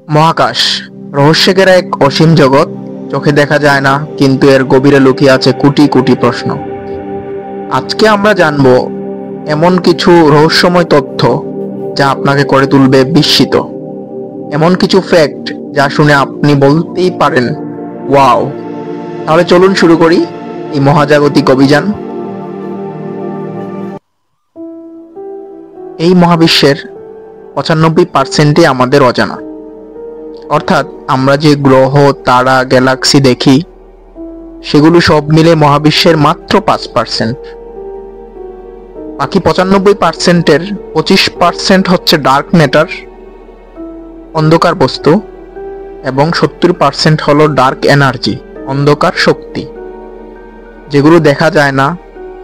মহাকাশ রহস্যের এক অসীম জগৎ। চোখে দেখা যায় না, কিন্তু এর গভীরে লুকিয়ে আছে কোটি কোটি প্রশ্ন। আজকে আমরা জানব এমন কিছু রহস্যময় তথ্য যা আপনাকে করে তুলবে বিস্মিত। এমন কিছু ফ্যাক্ট যা শুনে আপনি বলতেই পারেন ওয়াও। তাহলে চলুন শুরু করি এই মহাজাগতিক অভিযান। এই মহাবিশ্বের 95% আমাদের অজানা। অর্থাৎ আমরা যে গ্রহ, তারা, গ্যালাক্সি দেখি, সেগুলো সব মিলে মহাবিশ্বের মাত্র 5%। বাকি 95%-এর 25% হচ্ছে ডার্ক ম্যাটার, অন্ধকার বস্তু, এবং 70% হলো ডার্ক এনার্জি, অন্ধকার শক্তি, যেগুলো দেখা যায় না,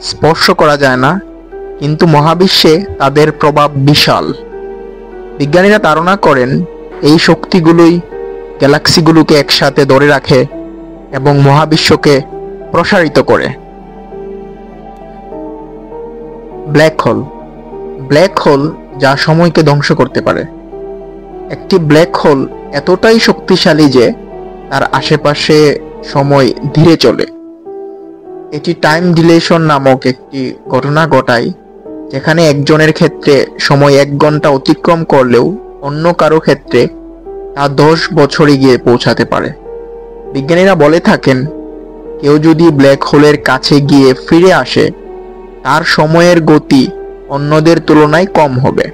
স্পর্শ করা যায় না, কিন্তু মহাবিশ্বে তাদের প্রভাব বিশাল। বিজ্ঞানীরা ধারণা করেন এই শক্তিগুলোই গ্যালাক্সিগুলোকে একসাথে ধরে রাখে এবং মহাবিশ্বকে প্রসারিত করে। Black hole. ব্ল্যাক হোল যা সময়কে ধ্বংস করতে পারে। একটি ব্ল্যাক হোল এতটাই শক্তিশালী যে তার আশেপাশে সময় ধীরে চলে। এটি টাইম ডিলেশন নামক একটি ঘটনা ঘটায়, যেখানে একজনের ক্ষেত্রে সময় 1 ঘন্টা অতিক্রম করলেও অন্য কারো ক্ষেত্রে তা 10 বছরে গিয়ে পৌঁছাতে পারে। বিজ্ঞানীরা বলে থাকেন, কেউ যদি ব্ল্যাক হোলের কাছে গিয়ে ফিরে আসে, তার সময়ের গতি অন্যদের তুলনায় কম হবে।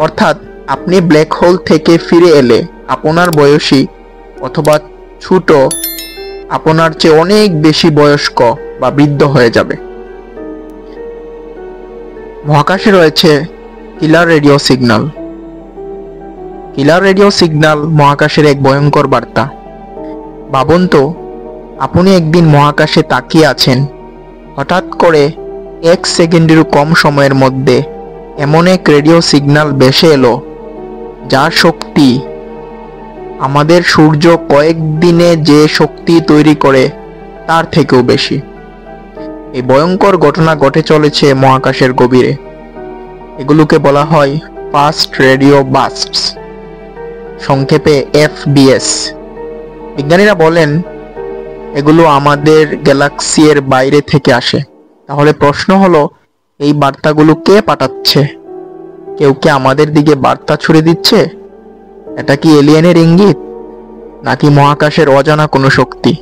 অর্থাৎ আপনি ব্ল্যাক হোল থেকে ফিরে এলে আপনার বয়সী অথবা ছোট আপনার চেয়ে অনেক বেশি বয়স্ক বা বৃদ্ধ হয়ে যাবে। মহাকাশে রয়েছে কিলার রেডিও সিগন্যাল। কিলার রেডিও সিগন্যাল মহাকাশের এক ভয়ঙ্কর বার্তা। ভাবুন তো, আপনি একদিন মহাকাশে তাকিয়ে আছেন, হঠাৎ করে 1 সেকেন্ডেরও কম সময়ের মধ্যে এমন এক রেডিও সিগন্যাল ভেসে এলো, যার শক্তি আমাদের সূর্য কয়েকদিনে যে শক্তি তৈরি করে তার থেকেও বেশি। এই ভয়ঙ্কর ঘটনা ঘটে চলেছে মহাকাশের গভীরে। এগুলোকে বলা হয় ফাস্ট রেডিও বার্স্টস, সংক্ষেপে এফবিএস। বিজ্ঞানীরা বলেন এগুলো আমাদের গ্যালাক্সির বাইরে থেকে আসে। তাহলে প্রশ্ন হলো, এই বার্তাগুলো কে পাঠাচ্ছে? কেউ কি আমাদের দিকে বার্তা ছুড়ে দিচ্ছে? এটা কি এলিয়েনের ইঙ্গিত, নাকি মহাকাশের অজানা কোনো শক্তি?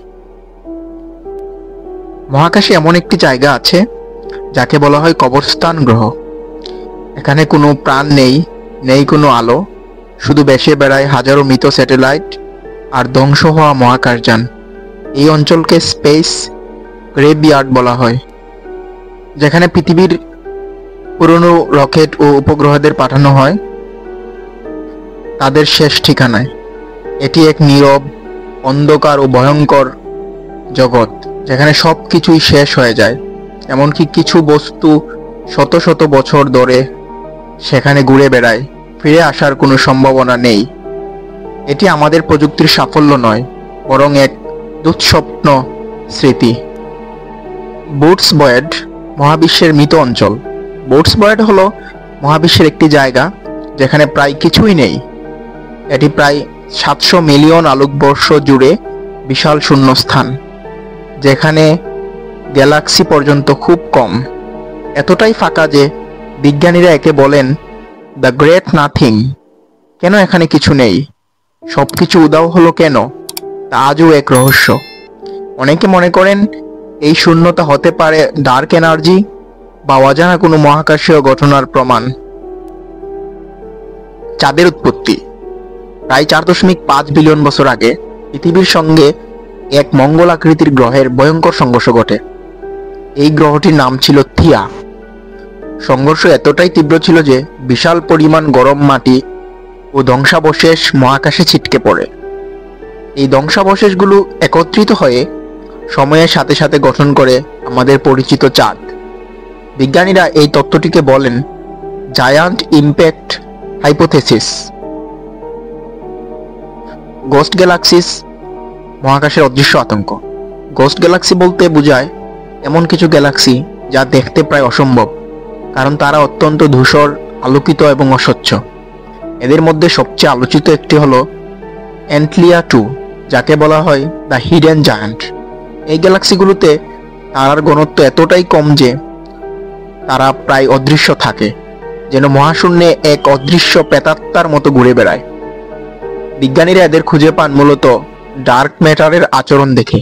মহাকাশে এমন একটি জায়গা আছে যাকে বলা হয় কবরস্থান গ্রহ। এখানে কোনো প্রাণ নেই, নেই কোনো আলো, শুধু ভেসে বেড়ায় হাজারো মৃত স্যাটেলাইট আর ধ্বংস হওয়া মহাকাশযান। এই অঞ্চলকে স্পেস গ্রেভইয়ার্ড বলা হয়, যেখানে পৃথিবীর পুরনো রকেট ও উপগ্রহদের পাঠানো হয় তাদের শেষ ঠিকানায়। এটি এক নীরব, অন্ধকার ও ভয়ঙ্কর জগৎ, যেখানে সব কিছুই শেষ হয়ে যায়। এমনকি কিছু বস্তু শত শত বছর ধরে সেখানে ঘুরে বেড়ায়, ফিরে আসার কোনো সম্ভাবনা নেই। এটি আমাদের প্রযুক্তির সাফল্য নয়, বরং এক দুঃস্বপ্ন স্মৃতি। বুটস বয়েড, মহাবিশ্বের মৃত অঞ্চল। বুটস বয়েড হলো মহাবিশ্বের একটি জায়গা যেখানে প্রায় কিছুই নেই। এটি প্রায় 700 মিলিয়ন আলোকবর্ষ জুড়ে বিশাল শূন্যস্থান, যেখানে গ্যালাক্সি পর্যন্ত খুব কম। এতটাই ফাঁকা যে বিজ্ঞানীরা একে বলেন দ্য গ্রেট নাথিং। কেন এখানে কিছু নেই, সবকিছু উধাও হলো কেন, তা আজও এক রহস্য। অনেকে মনে করেন এই শূন্যতা হতে পারে ডার্ক এনার্জি বা অজানা কোনো মহাকাশীয় ঘটনার প্রমাণ। চাঁদের উৎপত্তি। প্রায় 4.5 বিলিয়ন বছর আগে পৃথিবীর সঙ্গে এক মঙ্গল আকৃতির গ্রহের ভয়ঙ্কর সংঘর্ষ ঘটে। এই গ্রহটির নাম ছিল থিয়া। সংঘর্ষ এতটাই তীব্র ছিল যে বিশাল পরিমাণ গরম মাটি ও ধ্বংসাবশেষ মহাকাশে ছিটকে পড়ে। এই ধ্বংসাবশেষগুলো একত্রিত হয়ে সময়ের সাথে সাথে গঠন করে আমাদের পরিচিত চাঁদ। বিজ্ঞানীরা এই তত্ত্বটিকে বলেন giant impact hypothesis. Ghost galaxies, মহাকাশের অদৃশ্য আতঙ্ক। গোস্ট গ্যালাক্সি বলতে বোঝায় এমন কিছু গ্যালাক্সি যা দেখতে প্রায় অসম্ভব, কারণ তারা অত্যন্ত ধূসর, আলোকিত এবং অস্বচ্ছ। এদের মধ্যে সবচেয়ে আলোচিত একটি হলো অ্যান্টলিয়া 2, যাকে বলা হয় দ্য হিডেন জায়ান্ট। এই গ্যালাক্সিগুলোতে তারার ঘনত্ব এতটাই কম যে তারা প্রায় অদৃশ্য থাকে, যেন মহাশূন্যে এক অদৃশ্য প্রেতাত্মার মতো ঘুরে বেড়ায়। বিজ্ঞানীরা এদের খুঁজে পান মূলত ডার্ক ম্যাটারের আচরণ দেখে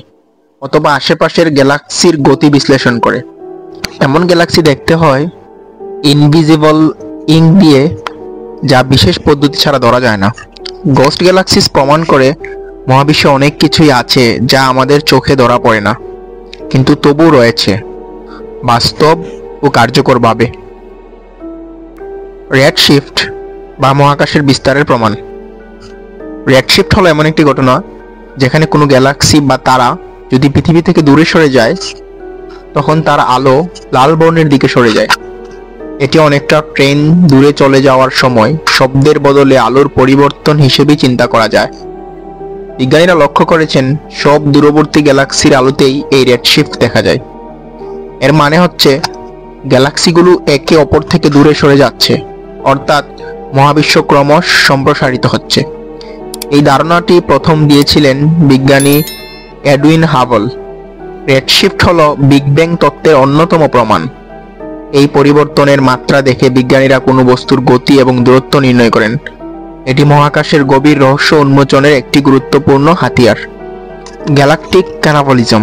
অথবা আশেপাশের গ্যালাক্সির গতি বিশ্লেষণ করে। এমন গ্যালাক্সি দেখতে হয় ইনভিজিবল ইঙ্ক দিয়ে, যা বিশেষ পদ্ধতি ছাড়া ধরা যায় না। গোস্ট গ্যালাক্সিস প্রমাণ করে মহাবিশ্বে অনেক কিছুই আছে যা আমাদের চোখে ধরা পড়ে না, কিন্তু তবু রয়েছে বাস্তব ও কার্যকরভাবে। রেডশিফট বা মহাকাশের বিস্তারের প্রমাণ। রেডশিফট হলো এমন একটি ঘটনা যেখানে কোনো গ্যালাক্সি বা তারা যদি পৃথিবী থেকে দূরে সরে যায়, তখন তার আলো লাল বর্ণের দিকে সরে যায়। এটি অনেকটা ট্রেন দূরে চলে যাওয়ার সময় শব্দের বদলে আলোর পরিবর্তন হিসেবে চিন্তা করা যায়। বিজ্ঞানীরা লক্ষ্য করেছেন সব দূরবর্তী গ্যালাক্সির আলোতেই এই রেডশিফট দেখা যায়। এর মানে হচ্ছে গ্যালাক্সিগুলো একে অপর থেকে দূরে সরে যাচ্ছে, অর্থাৎ মহাবিশ্ব ক্রমশ সম্প্রসারিত হচ্ছে। এই ধারণাটি প্রথম দিয়েছিলেন বিজ্ঞানী এডউইন হাবল। রেডশিফট হলো বিগ ব্যাং তত্ত্বের অন্যতম প্রমাণ। এই পরিবর্তনের মাত্রা দেখে বিজ্ঞানীরা কোনো বস্তুর গতি এবং দূরত্ব নির্ণয় করেন। এটি মহাকাশের গভীর রহস্য উন্মোচনের একটি গুরুত্বপূর্ণ হাতিয়ার। গ্যালাকটিক ক্যানাবলিজম,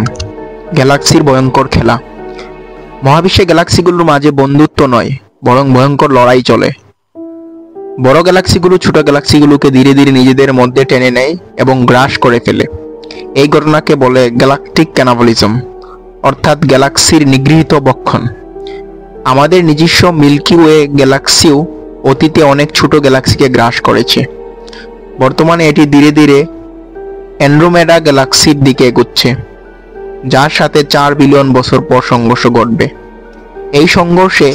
গ্যালাক্সির ভয়ঙ্কর খেলা। মহাবিশ্বে গ্যালাক্সিগুলোর মাঝে বন্ধুত্ব নয়, বরং ভয়ঙ্কর লড়াই চলে। বড় গ্যালাক্সিগুলো ছোট গ্যালাক্সিগুলোকে ধীরে ধীরে নিজেদের মধ্যে টেনে নেয় এবং গ্রাস করে ফেলে। এই ঘটনাকে বলে গ্যালাকটিক ক্যানাবলিজম, অর্থাৎ গ্যালাক্সির নিগৃহীত ভক্ষণ। আমাদের নিজস্ব মিল্কি ওয়ে গ্যালাক্সিও অতীতে অনেক ছোট গ্যালাক্সিকে গ্রাস করেছে। বর্তমানে এটি ধীরে ধীরে অ্যান্ড্রোমেডা গ্যালাক্সির দিকে এগোচ্ছে, যার সাথে 4 বিলিয়ন বছর পর সংঘর্ষ ঘটবে। এই সংঘর্ষে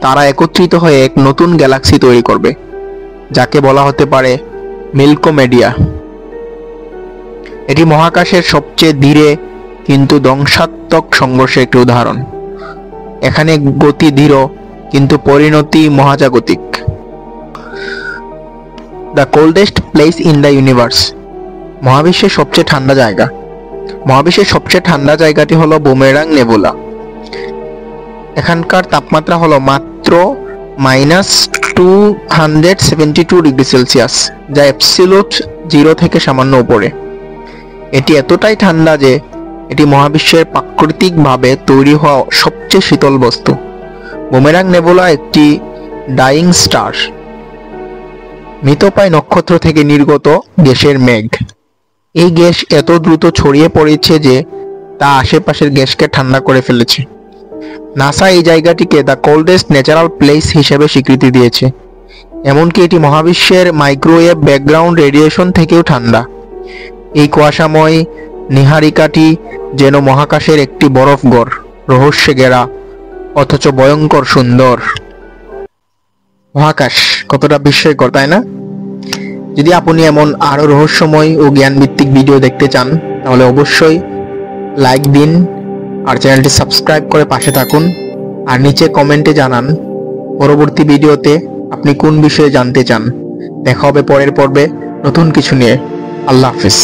তারা একত্রিত হয়ে এক নতুন গ্যালাক্সি তৈরি করবে, যাকে বলা হতে পারে মিল্কোমেডিয়া। এটি মহাকাশের সবচেয়ে ধীরে কিন্তু ধ্বংসাত্মক সংঘর্ষের একটি উদাহরণ। এখানে গতি ধীর কিন্তু পরিণতি মহাজাগতিক। The coldest place in the universe, মহাবিশ্বের সবচেয়ে ঠান্ডা জায়গা। মহাবিশ্বের সবচেয়ে ঠান্ডা জায়গাটি হলো বুমেরাং নেবুলা। এখানকার তাপমাত্রা হলো মাত্র -272 ডিগ্রি সেলসিয়াস, যা অ্যাবসলিউট জিরো থেকে সামান্য উপরে। এটি এতটাই ঠান্ডা যে এটি মহাবিশ্বের প্রাকৃতিকভাবে তৈরি হওয়া সবচেয়ে শীতল বস্তু। বুমেরাং নেবুলা একটি ডাইং স্টার, মৃতপ্রায় নক্ষত্র থেকে নির্গত গ্যাসের মেঘ। এই গ্যাস এত দ্রুত ছড়িয়ে পড়েছে যে তা আশেপাশের গ্যাসকে ঠান্ডা করে ফেলেছে। নাসা এই জায়গাটিকে দ্য কোল্ডেস্ট ন্যাচারাল প্লেস হিসেবে স্বীকৃতি দিয়েছে। এমনকি এটি মহাবিশ্বের মাইক্রোওয়েভ ব্যাকগ্রাউন্ড রেডিয়েশন থেকেও ঠান্ডা। এই কুয়াশাময় নীহারিকাটি যেন মহাকাশের একটি বরফ গড়, রহস্যে ঘেরা অথচ ভয়ঙ্কর সুন্দর। মহাকাশ কতটা বিস্ময়কর, তাই না? যদি আপনি এমন আরো রহস্যময় ও জ্ঞানভিত্তিক ভিডিও দেখতে চান, তাহলে অবশ্যই লাইক দিন আর চ্যানেলটি সাবস্ক্রাইব করে পাশে থাকুন। আর নিচে কমেন্টে জানান পরবর্তী ভিডিওতে আপনি কোন বিষয়ে জানতে চান। দেখা হবে পরের পর্বে নতুন কিছু নিয়ে। আল্লাহ হাফেজ।